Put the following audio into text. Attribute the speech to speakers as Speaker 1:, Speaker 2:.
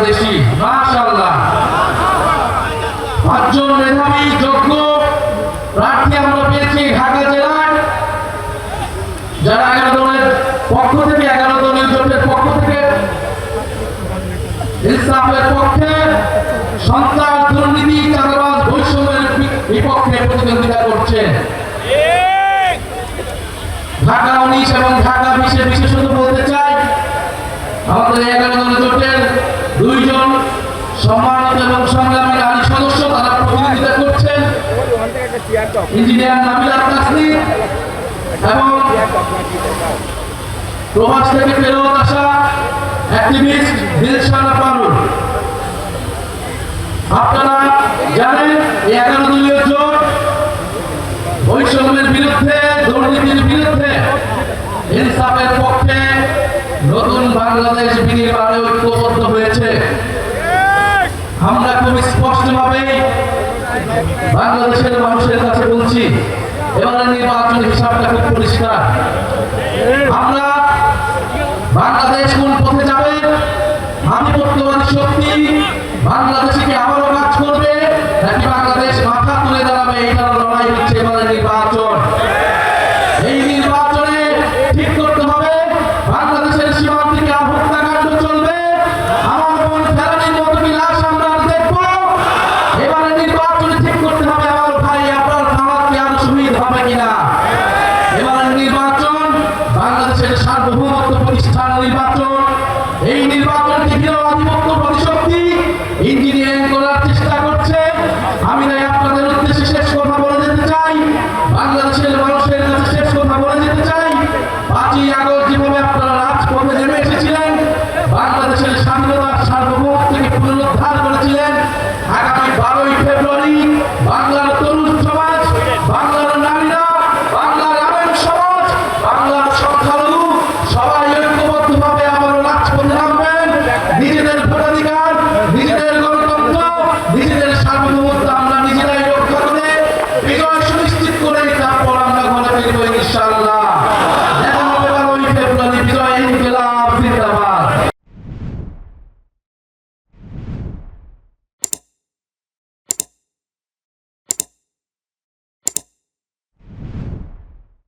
Speaker 1: বাংলাদেশী। মাশাআল্লাহ, 5 জন মেধাবী যোগ্য প্রার্থী আমরা পেয়েছি ঢাকা জেলায়, যারা 11 দলের পক্ষ থেকে, 11 দলীয় জোটের পক্ষ থেকে ইনসাফের পক্ষে, সন্ত্রাস, দুর্নীতি, চাঁদাবাজ, বৈষম্যের বিপক্ষে প্রতিদ্বন্দ্বিতা করছে। ঢাকা 19 এবং ঢাকা 20 বিশেষত বলতে চাই, আমাদের 11 দলীয় জোটের 2 জন সম্মানিত এবং সংগ্রামী নারী সদস্য তারা প্রতিনিধিত্ব করছেন, ইঞ্জিনিয়ার নাবিলা তাসনিম এবং প্রবাস থেকে ফেরত আসা অ্যাক্টিভিস্ট দিলশানা পারুল। আপনারা জানেন 11 দলীয় জোট বৈষম্যের বিরুদ্ধে, দুর্নীতির বিরুদ্ধে, ইনসাফের পক্ষে নতুন বাংলাদেশ বিনির্মাণে ঐক্যবদ্ধ হয়েছে। আমরা খুব স্পষ্টভাবে বাংলাদেশের মানুষের কাছে বলছি, এবারের নির্বাচনের হিসাবটা খুব পরিষ্কার। আমরা বাংলাদেশ কোন পথে যাবে, আধিপত্যবাদী শক্তি বাংলাদেশকে আবারও কাজ করবে নাকি বাংলাদেশ মাথা তুলে দাঁড়াবে, এইটার লড়াই হচ্ছে এবারের নির্বাচন।